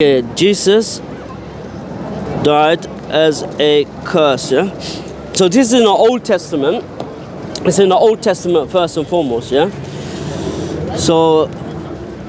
Jesus died as a curse, yeah? So this is in the Old Testament. It's in the Old Testament first and foremost, yeah? So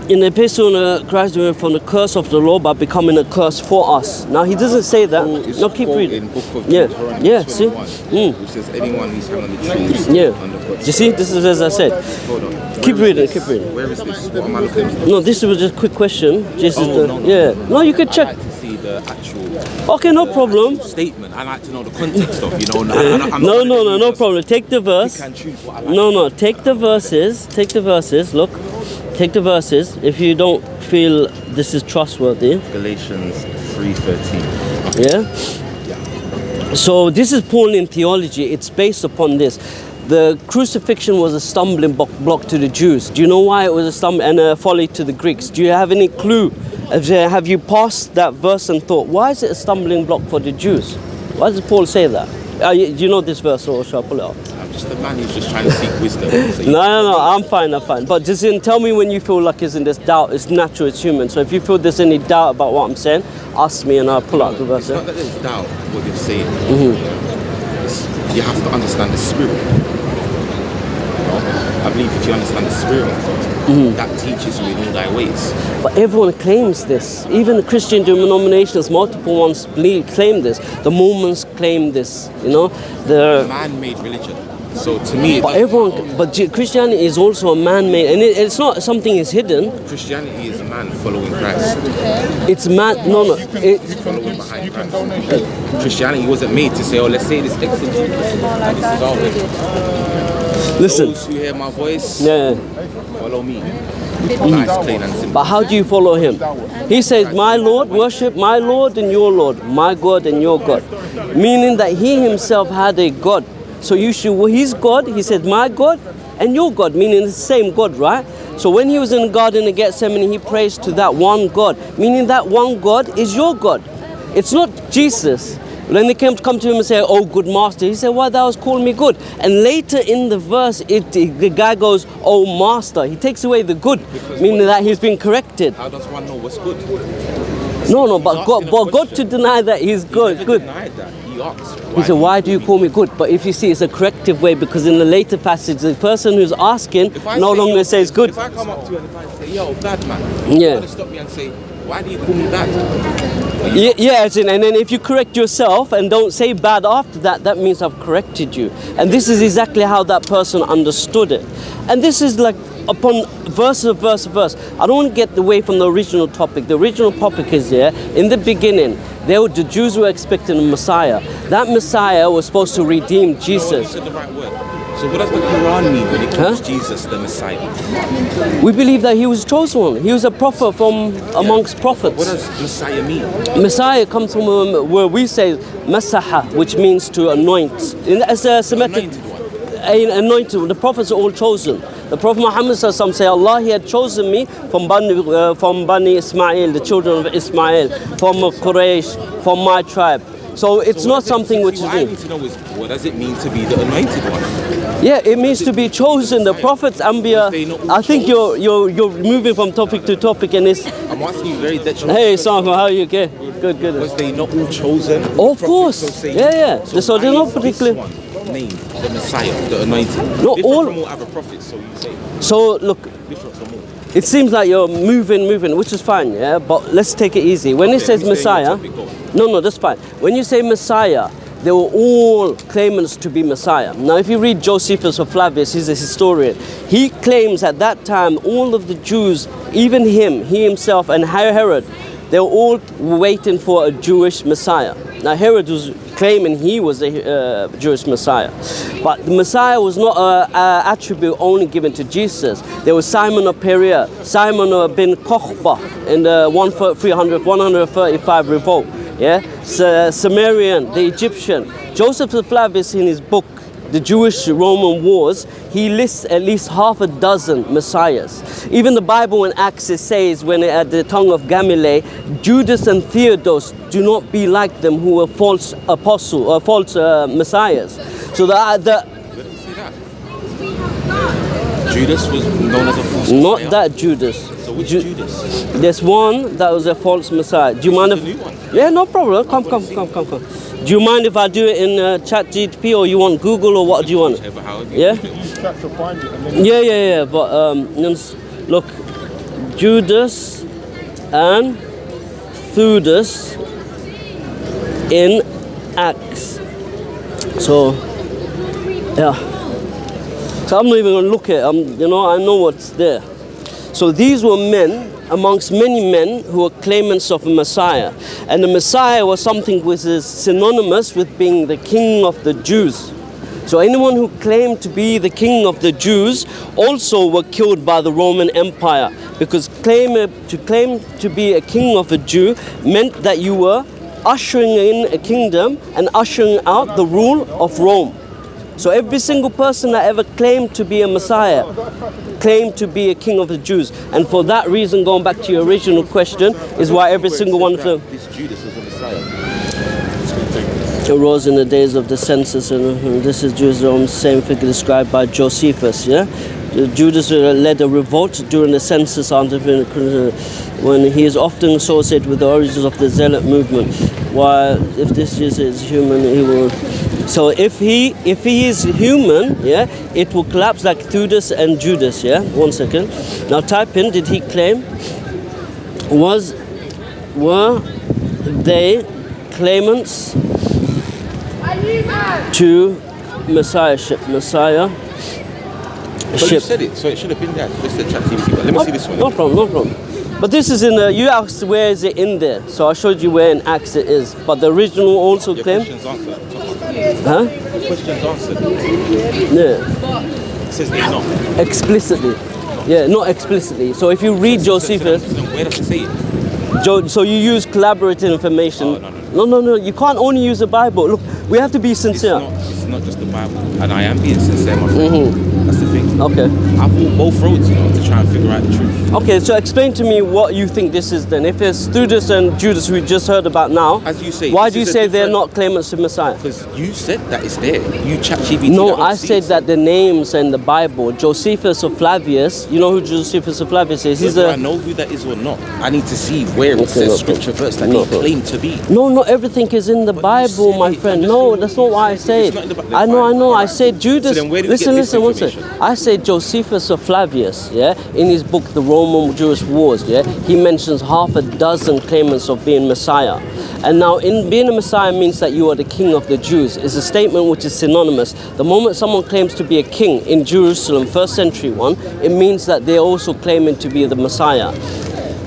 in the epistle Christ went from the curse of the law by becoming a curse for us. Now he doesn't say that. No, keep reading. In book of Yeah, Quranic yeah, 21, see? which says anyone who's hung on the trees Yeah. under God's You see, this is as I said. Hold on. Keep Where is reading, this? keep reading. Where is this? What am I looking at? No, this was just a quick question. This is the, No. yeah. No, you can I check. like to see the actual Okay, no problem. statement. I like to know the context of, I'm No, not no problem. Take the verse. Pick and choose what I like. No, take the verses. Take the verses. Look, take the verses. If you don't feel this is trustworthy, Galatians 3:13. yeah. So this is Paul in theology. It's based upon this. The crucifixion was a stumbling block to the Jews. Do you know why it was a stumbling and a folly to the Greeks? Do you have any clue? Have you passed that verse and thought, why is it a stumbling block for the Jews? Why does Paul say that? Do you know this verse, or shall I pull it up? I'm just a man who's just trying to seek wisdom. So No, I'm fine. But just tell me when you feel like it's in this doubt. It's natural, it's human. So if you feel there's any doubt about what I'm saying, ask me and I'll pull out the verse. It's not that there's doubt what you're saying. You have to understand the spirit. I believe if you understand the spirit of God, that teaches you in all thy ways. But everyone claims this. Even the Christian denominations, multiple ones claim this. The Mormons claim this. The Man-made religion. So to me, Christianity is also a man-made, and it's not something is hidden. Christianity is a man following Christ. It's man. No. Following behind Christ. Christianity wasn't made to say, oh, let's say this exegesis and this is our way. Listen. Those who hear my voice, Yeah. follow me. Nice, plain and simple. But how do you follow him? He says, my Lord, worship my Lord and your Lord, my God and your God. Meaning that he himself had a God. So he's God, he said, my God and your God, meaning the same God, right? So when he was in the Garden of Gethsemane, he prays to that one God, meaning that one God is your God. It's not Jesus. When they come to him and say, oh, good master, he said, why thou hast called me good? And later in the verse, the guy goes, oh, master. He takes away the good, meaning that he's been corrected. How does one know what's good? No, but God to deny that he's good. He never denied that. He asked. He said, why do you call me good? But if you see, it's a corrective way, because in the later passage, the person who's asking no longer says good. If I come up to you and if I say, yo, bad man, Yeah. you're going to stop me and say, why do you call me bad? Yeah, and then if you correct yourself and don't say bad after that, that means I've corrected you. And this is exactly how that person understood it. And this is like upon verse. I don't want to get away from the original topic. The original topic is in the beginning, the Jews were expecting a Messiah. That Messiah was supposed to redeem Jesus. You said the right word. So what does the Quran mean when it calls Jesus the Messiah? We believe that he was chosen one. He was a prophet from amongst prophets. What does Messiah mean? Messiah comes from where we say Masaha, which means to anoint. As a Semitic, anointed. The prophets are all chosen. The Prophet Muhammad say, Allah, he had chosen me from Bani Ismail, the children of Ismail, from Quraysh, from my tribe. So it's not something which is what I need to know is, what does it mean to be the anointed one? Yeah, it means to be chosen. The prophets, Anbiya. I think you're moving from topic to topic, and it's. I'm asking you very detrimental. Hey, Sam, how are you? Good. Was they not all chosen? Of course. Yeah. So they're not particularly named the Messiah, the anointed. No, different all. From all other prophets, so you say. So look. Different from all. It seems like you're moving, which is fine, yeah? But let's take it easy. When it says Messiah, no, that's fine. When you say Messiah, they were all claimants to be Messiah. Now, if you read Josephus or Flavius, he's a historian. He claims at that time, all of the Jews, even he himself, and Herod, they were all waiting for a Jewish Messiah. Now, Herod was claiming he was a Jewish Messiah. But the Messiah was not an attribute only given to Jesus. There was Simon of Perea, Simon bin Kochba in the 135 revolt. Yeah, Sumerian, the Egyptian. Joseph Flavius in his book, The Jewish-Roman Wars, he lists at least half a dozen messiahs. Even the Bible in Acts it says, when at the tongue of Gamaliel, Judas and Theodos, do not be like them who were false apostles or false messiahs. So Judas was known as a false not messiah. that Judas. So Which Judas? There's one that was a false Messiah. Do you mind if? The new one. Yeah, no problem. Come. Do you mind if I do it in ChatGPT, or you want Google, or what do you want? Whichever, however. Yeah. Use chat to find it. And then Yeah. But look, Judas and Theudas in Acts. So, yeah. So I'm not even going to look at it. I know what's there. So these were men, amongst many men, who were claimants of a Messiah. And the Messiah was something which is synonymous with being the king of the Jews. So anyone who claimed to be the king of the Jews also were killed by the Roman Empire, because to claim to be a king of a Jew meant that you were ushering in a kingdom and ushering out the rule of Rome. So every single person that ever claimed to be a Messiah claimed to be a king of the Jews. And for that reason, going back to your original question, is why every single one of them This Judas was a Messiah. arose in the days of the census, and this is Jerusalem, same figure described by Josephus. Yeah, Judas led a revolt during the census, when he is often associated with the origins of the Zealot movement. While if this Jesus is human, he will. So if he is human, yeah, it will collapse like Theudas and Judas. Yeah, 1 second. Now type in: did he claim? Were they claimants to messiahship? But you said it, so it should have been there. This is ChatGPT, but let me see this one. No problem. But this is in the, you asked where is it in there, so I showed you where in Acts it is. But the original also Your claimed. question's answered. Huh? The question's answered. Yeah. It says they're not. Explicitly. Yeah, not explicitly. So if you read Josephus, Where does it say it? so you use collaborative information. Oh, No. You can't only use the Bible. Look, we have to be sincere. It's not just the Bible. And I am being sincere, my friend. That's the thing. Okay. I've walked both roads, to try and figure out the truth. Okay, so explain to me what you think this is then. If it's Theudas and Judas we just heard about now, As you say, why this do you is a say they're different- not claimants of Messiah? Because you said that it's there. You ChatGPT. No, I said that the names in the Bible, Josephus of Flavius, you know who Josephus of Flavius is? He's Whether I know who that is or not, I need to see where it says scripture verse that they claim to be. No, not everything is in the Bible, said my it. friend. I'm No, just that's not what I said. It's not in the Bible. I know. I Alright. said Judas. So then where do we get this Listen, one second. information? I said Josephus of Flavius, yeah, in his book, The Roman Jewish Wars, yeah, he mentions half a dozen claimants of being Messiah. And now, in being a Messiah means that you are the king of the Jews. It's a statement which is synonymous. The moment someone claims to be a king in Jerusalem, first century one, it means that they're also claiming to be the Messiah.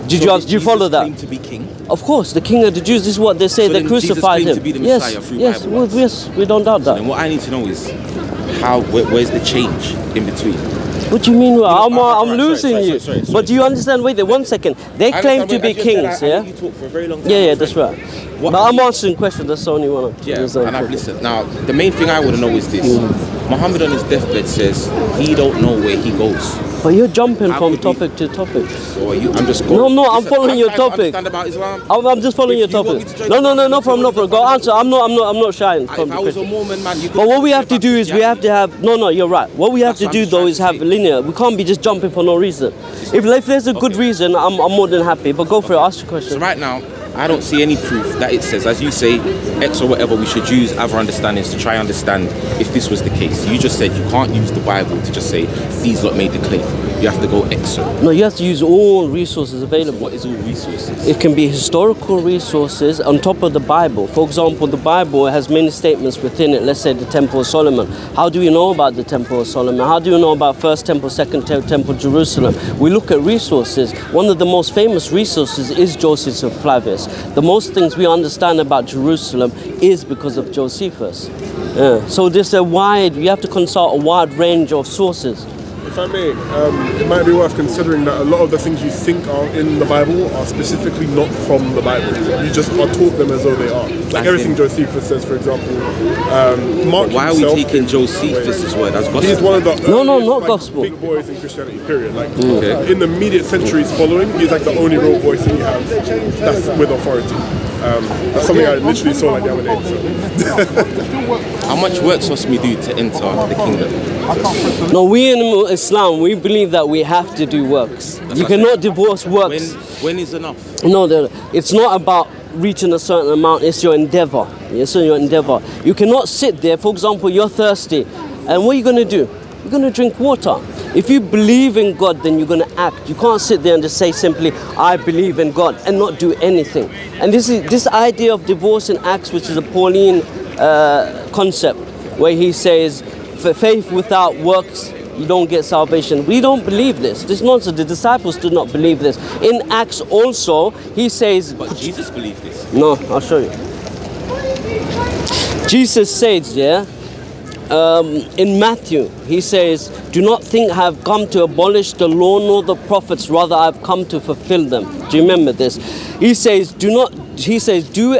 Did you follow that? Claim to be king? Of course, the king of the Jews. This is what they say. So They then Jesus crucified claimed him. to be the Yes, Messiah through yes, Bible. yes. We don't doubt that. And what I need to know is where's the change in between? What do you mean? I'm Alright, losing sorry, you. sorry. But do you understand? Wait there, 1 second. They I claim understand, to but be as you said, kings, I yeah? let you talk for a very long time. Yeah, my that's friend. right. What But I I'm need- answering questions. That's the only one. Yeah, and I've listened. Now, the main thing I want to know is this. Muhammad on his deathbed says he don't know where he goes. But you're jumping How from could you- topic to topic. So are you, I'm just going. No, I'm Listen, following your trying to topic. understand about Islam. I'm just following If your you want topic. me to join No, you, no problem. Go answer. I'm not shy. If I was a Mormon man, you could. But what we have to do is we have to have no. You're right. What we have That's to what do I'm though trying is to have say. linear. We can't be just jumping for no reason. If there's a good reason, I'm more than happy. But go for it. Ask your So question. right now, I don't see any proof that it says, as you say, X or whatever, we should use other understandings to try and understand if this was the case. You just said you can't use the Bible to just say, these lot made the claim. You have to go extra. No, you have to use all resources available. What is all resources? It can be historical resources on top of the Bible. For example, the Bible has many statements within it. Let's say the Temple of Solomon. How do we know about the Temple of Solomon? How do you know about First Temple, Second Temple, Jerusalem? We look at resources. One of the most famous resources is Josephus of Flavius. The most things we understand about Jerusalem is because of Josephus. Yeah. So there's you have to consult a wide range of sources. If I may, it might be worth considering that a lot of the things you think are in the Bible are specifically not from the Bible. You just are taught them as though they are. Like everything Josephus says, for example. Mark Why are we himself taking in- Josephus' word as gospel? He's one of the No, earliest, not like, gospel. big boys in Christianity, period. Like Okay. in the immediate centuries following, he's like the only real voice that you have that's with authority. That's something I literally saw like the other day. So. How much works must we do to enter the kingdom? No, we in Islam, we believe that we have to do works. You cannot divorce works. When is enough? No, it's not about reaching a certain amount, it's your endeavor. It's your endeavor. You cannot sit there, for example, you're thirsty, and what are you going to do? You're going to drink water. If you believe in God, then you're going to act. You can't sit there and just say simply, I believe in God, and not do anything. And this idea of divorce in Acts, which is a Pauline concept, where he says, for faith without works, you don't get salvation. We don't believe this. This nonsense. The disciples did not believe this. In Acts also, he says... But Jesus believed this. No, I'll show you. Jesus says, yeah, in Matthew, he says, do not think I have come to abolish the law nor the prophets, rather I have come to fulfill them. Do you remember this? He says, do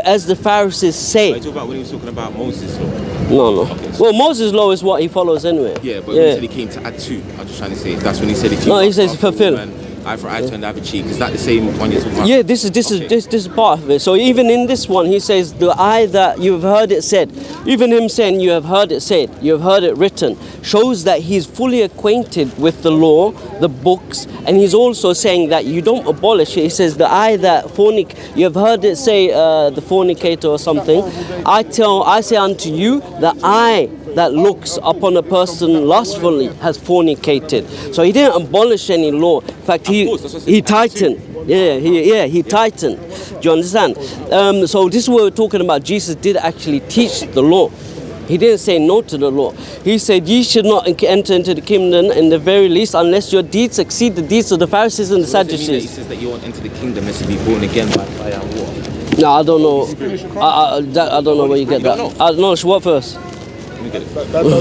as the Pharisees say. Are you talking about when he was talking about Moses' law? No. Okay, so well, Moses' law is what he follows anyway. Yeah, but when he said he came to add to, I'm just trying to say, that's when he said if you... No, he says fulfill. Eye for eye, turn the other cheek. Is that the same one you're talking about? Yeah, this is part of it. So even in this one, he says, the eye that you've heard it said, even him saying you have heard it said, you have heard it written, shows that he's fully acquainted with the law, the books, and he's also saying that you don't abolish it. He says, the eye that you have heard it say, the fornicator or something. I say unto you, the eye that looks upon a person lustfully has fornicated. So he didn't abolish any law. In fact, he tightened. He tightened. Do you understand? So this is what we're talking about. Jesus did actually teach the law. He didn't say no to the law. He said, ye should not enter into the kingdom in the very least unless your deeds exceed the deeds of the Pharisees and the Sadducees. He says that you won't enter the kingdom unless you be born again by fire and water. No, I don't know. I don't know where you get that. I don't know. What verse? That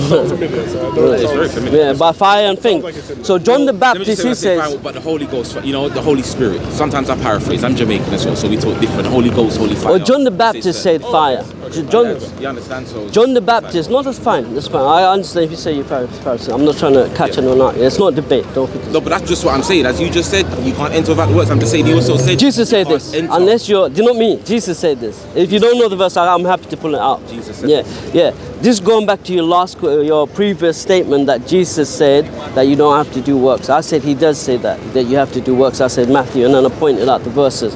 sounds familiar. So it's very familiar. Yeah, by fire and thing. So John the Baptist, he says... But the Holy Ghost, the Holy Spirit. Sometimes I paraphrase. I'm Jamaican as well, so we talk different. Holy Ghost, Holy Fire. Well, John the Baptist said fire. You understand? So John the Baptist, no, that's fine. That's fine. I understand if you say you're Pharisee. I'm not trying to catch anyone out. It's not a debate. Don't think no, but that's just what I'm saying. As you just said, you can't enter without the works. I'm just saying he also said... Jesus said this. Unless you're... Do not me. Jesus said this. If you don't know the verse, I'm happy to pull it out. Jesus said this. Yeah. This going back to your previous statement that Jesus said that you don't have to do works. I said he does say that you have to do works. I said Matthew, and then I pointed out the verses.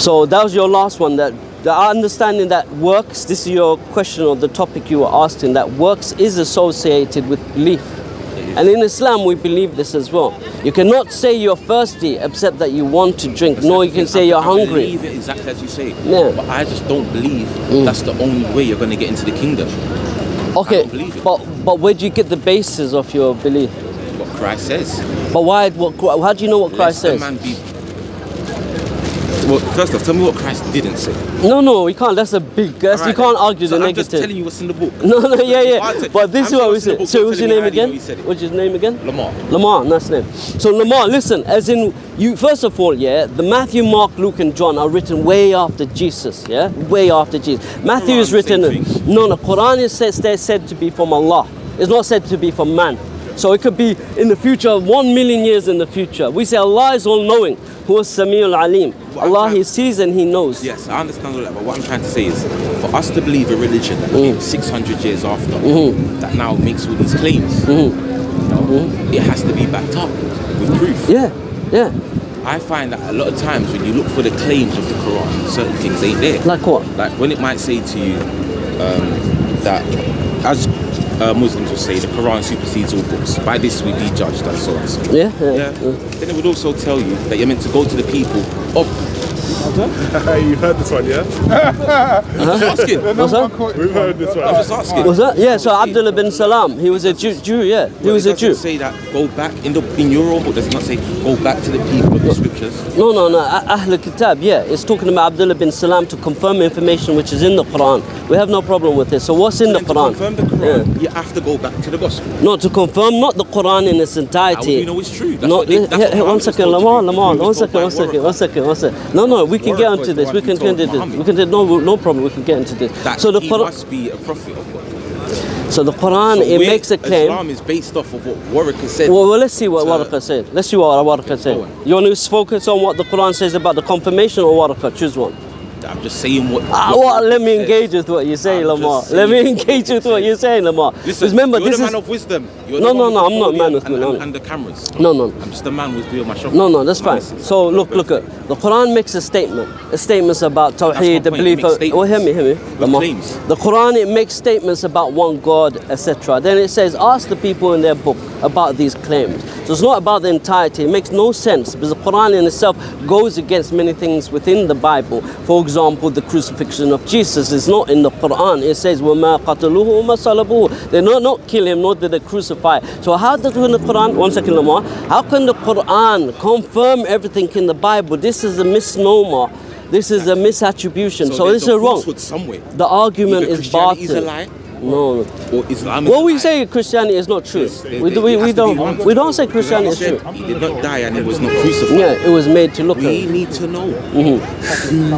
So that was your last one, that the understanding that works, this is your question or the topic you were asking, that works is associated with belief. And in Islam we believe this as well. You cannot say you're thirsty except that you want to drink, nor you can say you're hungry. I believe it exactly as you say. Yeah. But I just don't believe that's the only way you're going to get into the kingdom. Okay, but where do you get the basis of your belief? What Christ says. But why? How do you know what Christ says? Well, first off, tell me what Christ didn't say. No, we can't. That's a big guess. You can't argue the negative. I'm just telling you what's in the book. No, yeah. But this is what we said. So what's your name again? What's your name again? Lamar, that's the name. So Lamar, listen, as in, you, first of all, the Matthew, Mark, Luke and John are written way after Jesus, way after Jesus. Matthew is written, no, Quran is said to be from Allah. It's not said to be from man. So it could be in the future, 1 million years in the future. We say Allah is all-knowing. Huwa Samiul Alim. Allah, He sees and He knows. Yes, I understand all that, but what I'm trying to say is, for us to believe a religion that came 600 years after, that now makes all these claims, it has to be backed up with proof. Yeah. I find that a lot of times when you look for the claims of the Quran, certain things ain't there. Like what? Like when it might say to you that, as Muslims will say, the Quran supersedes all books. By this we be judged and so on. Yeah. Then it would also tell you that you're meant to go to the people of... You heard this one, yeah? I'm just asking. What's that? We've heard this one. I'm just asking. Was that? Yeah, so Abdullah bin Salam, he was a Jew, He was a Jew. Does it say that go back, in your own book, does it not say go back to the people of the scriptures? No, Ahl al-Kitab, it's talking about Abdullah bin Salam to confirm information which is in the Quran. We have no problem with this. So what's in the Quran? To confirm the Quran, you have to go back to the gospel. No, to confirm not the Quran in its entirety. How do you know it's true? One second, Lamar, one second. No, we can get into this. We can get into this. No problem. We can get into this. So the Quran must be a prophet of God. So the Quran, it makes a claim. Islam is based off of what Waraka said. Well, let's see what Waraka said. You want to focus on what the Quran says about the confirmation or Waraka? Choose one. I'm just saying what. Let me engage with what you say, Lamar. Let me engage with what you're saying, Lamar. Listen, remember, you're this the is man of wisdom. No, I'm not a man of wisdom. And the cameras. No. I'm just a man with doing my show. No, that's fine. So look at the Quran makes a statement. Statements about Tawheed, the belief of. Well, hear me. Lamar. The Quran, it makes statements about one God, etc. Then it says, ask the people in their book about these claims. So it's not about the entirety. It makes no sense because the Quran in itself goes against many things within the Bible. For example, the crucifixion of Jesus is not in the Quran. It says, وَمَا قَتَلُوهُ وَمَا صَلَبُوهُ. They not kill him, nor did they crucify. So how did the Quran, one second Lamar, how can the Quran confirm everything in the Bible? This is a misnomer. This is a misattribution. So this is wrong. Somewhere. The argument Either is Christianity is a batil. lie, No. or Islam is What a we lie. say Christianity is not true. Yes, We don't say Christianity is He true. He did not die and he was not crucified. Yeah, it was made to look at. We need to know who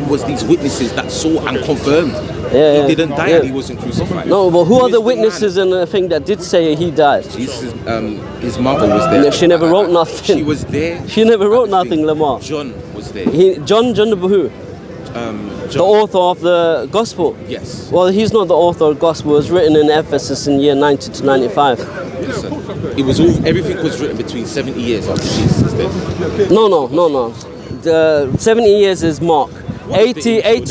was these witnesses that saw and confirmed Yeah, he didn't die and he wasn't crucified. No, but who are is the man? witnesses in the thing that did say he died? Jesus, his mother was there. Yeah, she never wrote nothing. She was there. She never wrote at the nothing, thing. Lamar. John was there. John who? The John. author of the Gospel. Yes. Well, he's not the author of the Gospel. It was written in Ephesus in year 90 to 95. Listen, it was all. Everything was written between 70 years after Jesus' death. No. The 70 years is Mark. 80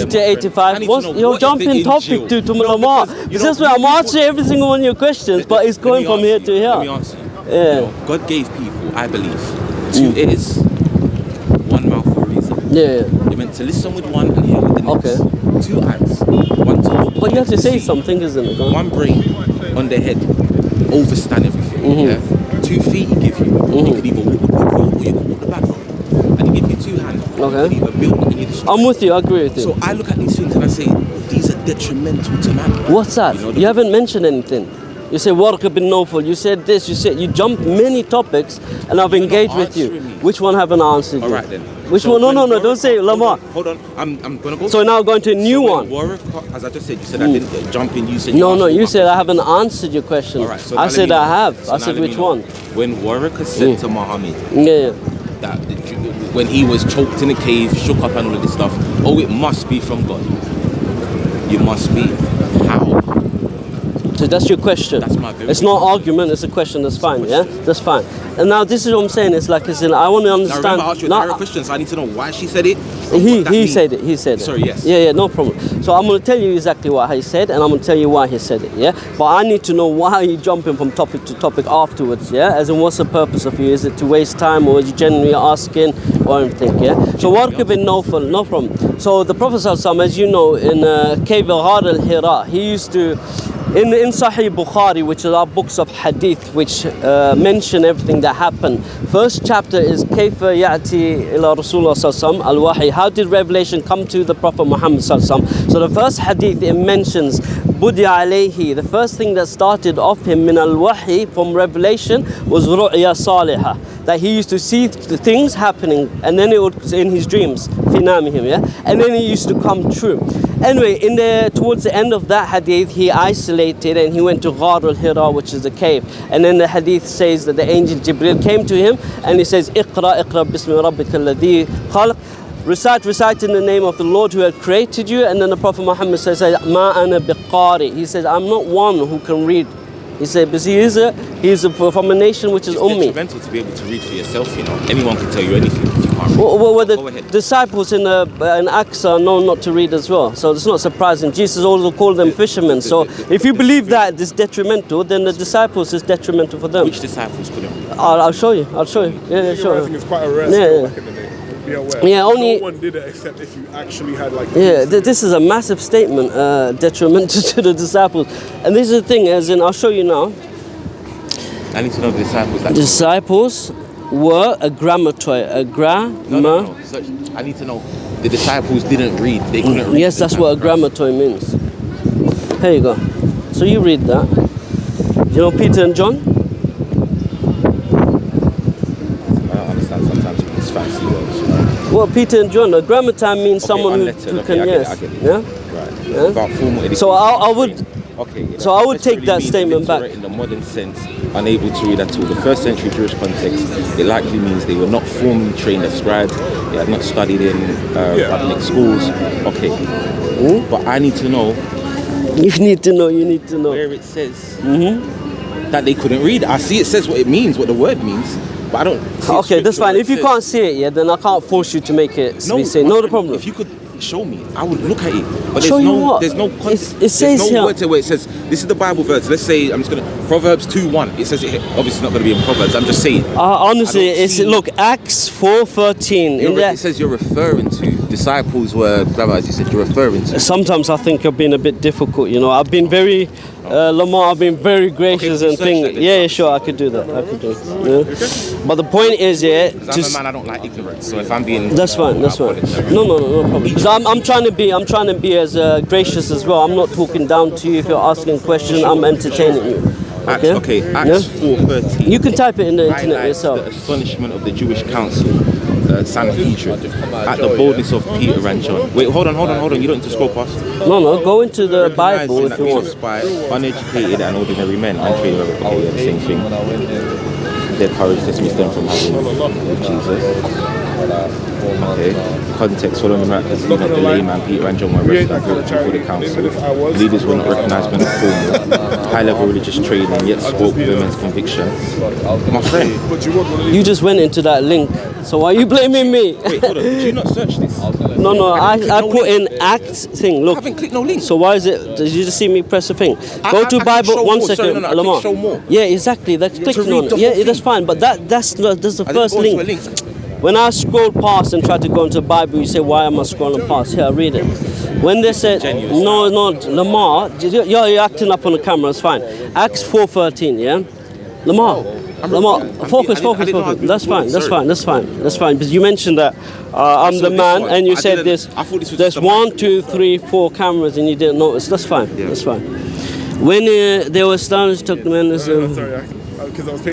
to 85. You're jumping topic to Lamar. It's just where I'm answering every single one of your questions, but it's going from here to Let me here. answer you. Yeah. You know, God gave people, I believe, 2 ears, 1 mouth for a reason. Yeah. You're meant to listen with one and hear with the next. Okay. 2 eyes, 1 to look. But you have to say see. something, isn't it? Go on. 1 brain on the head, overstand everything. Yeah. 2 feet he give you. You could either walk the good road or you could walk the bad road. And he give you 2 hands. Okay. You could either build or you destroy. I'm with you, I agree with you. So I look at these things and I say, these are detrimental to man. What's that? You know, You haven't mentioned anything. You say Warqa bin Nawfal, you said this, you jumped many topics and I've engaged with you. answering me. Which one haven't I answered you? All right then. Which So one? No, when don't say it, Lamar. Hold on. I'm gonna go. So now going to a new when one. Warwick, as I just said, you said I didn't jump in. You said No, asked me you one said I question. haven't answered your question. All right. So I now let said me I know. have. So I now said let me which know. one? When Warwick said to Muhammad Yeah. that when he was choked in a cave, shook up and all of this stuff, oh, it must be from God. You must be. How? So that's your question. That's my very It's not argument, it's a question, that's fine, yeah? That's fine. And now this is what I'm saying, it's like, I want to Now understand. remember, I asked you a direct question, so I need to know why she said it. and He what that means. said it. Sorry, yes. Yeah, no problem. So I'm going to tell you exactly what he said, and I'm going to tell you why he said it, yeah? But I need to know why you're jumping from topic to topic afterwards, yeah? As in, what's the purpose of you? Is it to waste time, or are you genuinely asking, or anything, yeah? So Warqa bin Nawfal, no problem. So the Prophet ﷺ, as you know, in Cave al-Ghar al-Hira, he used to, in Sahih Bukhari, which are our books of hadith, which mention everything that happened. First chapter is Kayfa Ya'ti ila Rasulullah Sallallahu al-Wahi. How did revelation come to the Prophet Muhammad Sallallahu? So the first hadith, it mentions Budi alayhi. The first thing that started off him min al-Wahi, from revelation, was Ru'ya Salihah. That he used to see the things happening, and then it would, in his dreams, finamihim, yeah? And then it used to come true. Anyway, towards the end of that hadith, he isolated and he went to Ghar al-Hira, which is a cave. And then the hadith says that the angel Jibril came to him and he says, Iqra bismi rabbika alladhi khalaq. Recite in the name of the Lord who had created you. And then the Prophet Muhammad says, Ma ana biqari. He says, I'm not one who can read. He said, because he is from a nation which is It's Ummi. detrimental to be able to read for yourself, you know. Anyone can tell you anything if you can't read. Well, Go the ahead. disciples in Acts are known not to read as well, so it's not surprising. Jesus also called them fishermen. So if you believe that it's detrimental, then the disciples is detrimental for them. Which disciples couldn't read? I'll show you. Yeah, I sure. think it's quite a rare Yeah, skill yeah. back in the day. Be aware. Yeah, only- No one did it except if you actually had like. Yeah, this is a massive statement, detrimental to the disciples. And this is the thing, as in, I'll show you now. I need to know the disciples that. Disciples were a grammatory, No. So I need to know the disciples didn't read. They couldn't read. Yes, that's what a grammatory means. Here you go. So you read that. You know Peter and John? I don't understand sometimes with these fancy words, you know. Well, Peter and John, a grammaton means Okay, someone unlettered, who okay, can, I get it, yes. I get it. Yeah? Right. Yeah. Without formal education. So I would, Okay. Yeah, So I would take that statement back. In the modern sense, unable to read at all. The first century Jewish context, it likely means they were not formally trained as scribes. They had not studied in rabbinic schools. Okay. But I need to know. You need to know. Where it says that they couldn't read. I see it says what it means, what the word means. But I don't. Okay, that's fine. If you can't see it, yeah, then I can't force you to make it. No problem. If you could show me, I would look at it. But show you what? There's no context. It says there's no here. word to where it says this is the Bible verse. Let's say I'm just gonna Proverbs 2:1. It says it obviously not gonna be in Proverbs. I'm just saying. Honestly, look Acts 4:13. It says you're referring to disciples were as you said you're referring to. Sometimes I think I've been a bit difficult. You know, I've been very. Lamar, I've been very gracious and things. Yeah, sure, I could do that. Yeah. But the point is, I'm a man. I don't like ignorance. So if I'm being, that's fine. No problem. Because I'm trying to be as gracious as well. I'm not talking down to you if you're asking a question. I'm entertaining you. Okay. Acts 4:13. You can type it in the internet yourself. The astonishment of the Jewish council, Sanhedrin, at the boldness of Peter and John. Wait, hold on. You don't need to scroll past. No. Go into the Bible if you want. By uneducated and ordinary men, untrained, the same thing. Their courage dismissed them from having with Jesus. Okay. Context: following the miraculous of the layman, Peter and John were arrested and brought before the council. Leaders were not recognised men of form, high-level religious training, yet spoke women's conviction. My friend, you just went into that link. So why are you blaming me? Wait, hold on. Did you not search this? No. I put in Acts thing. Look. I haven't clicked no link. So why is it? Did you just see me press a thing? Go to Bible. One second, Lamar. Show more. Yeah, exactly. That's clicking on it. Yeah, that's fine. But that's the first link. When I scroll past and try to go into the Bible, you say, why am I scrolling past? Here, read it. When they said, no, Lamar, you're acting up on the camera, it's fine. Acts 4:13, yeah? Lamar, focus. That's fine. Because you mentioned that I'm the man, and you said there's 1, 2, 3, 4 cameras, and you didn't notice. That's fine. When they were astonished, took the men as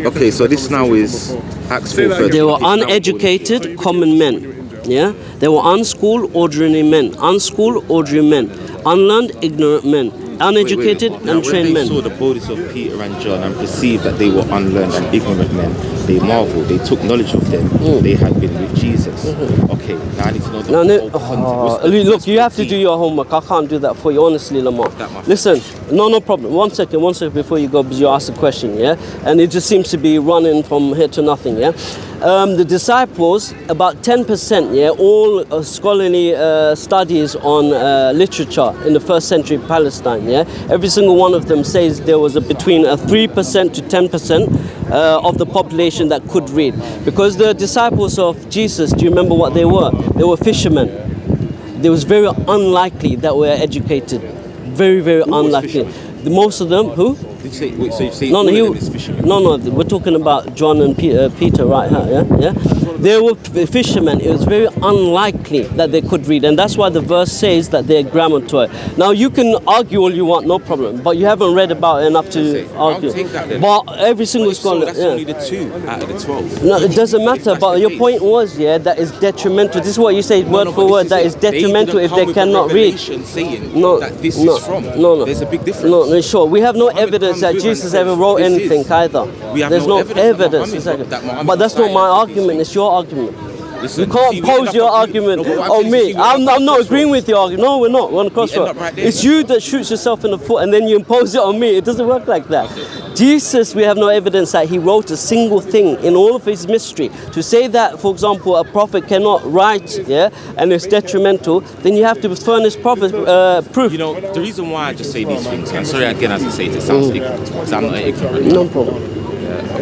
Okay, so this now is Acts 4:13. They were uneducated, common men. Yeah, they were unschooled, ordinary men. Unschooled, ordinary men. Unlearned, ignorant men. Uneducated and trained men. When they saw the boldness of Peter and John and perceived that they were unlearned and ignorant men, they marveled. They took knowledge of them. They had been with Jesus. Okay, now I need to know the whole context. Look, you have to do your homework. I can't do that for you, honestly, Lamar. Listen, no problem. One second before you go, because you asked a question, yeah? And it just seems to be running from here to nothing, yeah? The disciples, about 10%, yeah, all scholarly studies on literature in the first century Palestine, yeah, every single one of them says there was between 3% to 10% of the population that could read. Because the disciples of Jesus, do you remember what they were? They were fishermen. It was very unlikely that we were educated. Very, very unlikely. Most of them, who? So you say fishermen? No, we're talking about John and Peter right here, yeah? They were fishermen. It was very unlikely that they could read, and that's why the verse says that they're grammar taught. Now, you can argue all you want, no problem, but you haven't read about it enough to argue. I'll take that then. But every single scholar... that's only the 2 out of the 12. No, it doesn't matter, but your point was, yeah, that is detrimental. This is what you say, word for word, that is detrimental if they cannot read. No, that this is from. No. There's a big difference. No, sure. We have no evidence that Jesus ever wrote anything either. There's no evidence. But that's not my argument, it's your argument. Listen, you can't pose your argument on me. I'm not agreeing with your argument. No, we're not. We're on the crossroad. It's you that shoots yourself in the foot and then you impose it on me. It doesn't work like that. Jesus, we have no evidence that he wrote a single thing in all of his mystery. To say that, for example, a prophet cannot write, yeah, and it's detrimental, then you have to furnish proof. You know, the reason why I just say these things, and sorry again as I say it sounds ignorant, because I'm not ignorant. No problem.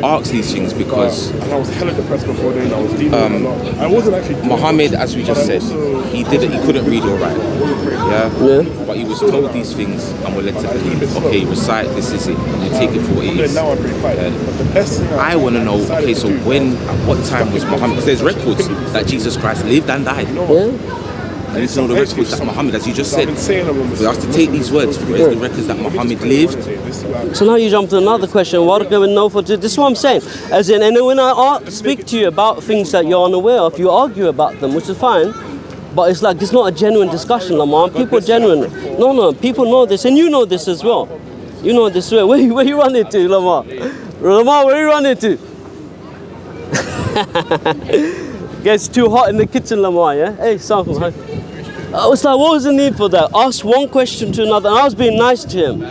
I ask these things because I was hella depressed before then. I was dealing with a lot. I wasn't actually Muhammad, as we just said, he couldn't read or write. Yeah? But he was told these things and were led to believe. Okay, recite, this is it. You take it for what it is. Now I pretty fight. But the best thing I want to know, okay, so when, at what time was Muhammad? Because there's records that Jesus Christ lived and died. And it's all the records that Muhammad, as you just said, we have to take these words. Where's the records that Muhammad lived? So now you jump to another question. What do we know for this? This is what I'm saying. As in, and when I speak to you about things that you're unaware of, you argue about them, which is fine. But it's like, it's not a genuine discussion, Lamar. People are genuine. No, people know this, and you know this as well. You know this way. Where you running to, Lamar? Lamar, where you running to? Gets too hot in the kitchen, Lamar, yeah? Hey, son. I was like, what was the need for that? Ask one question to another. And I was being nice to him.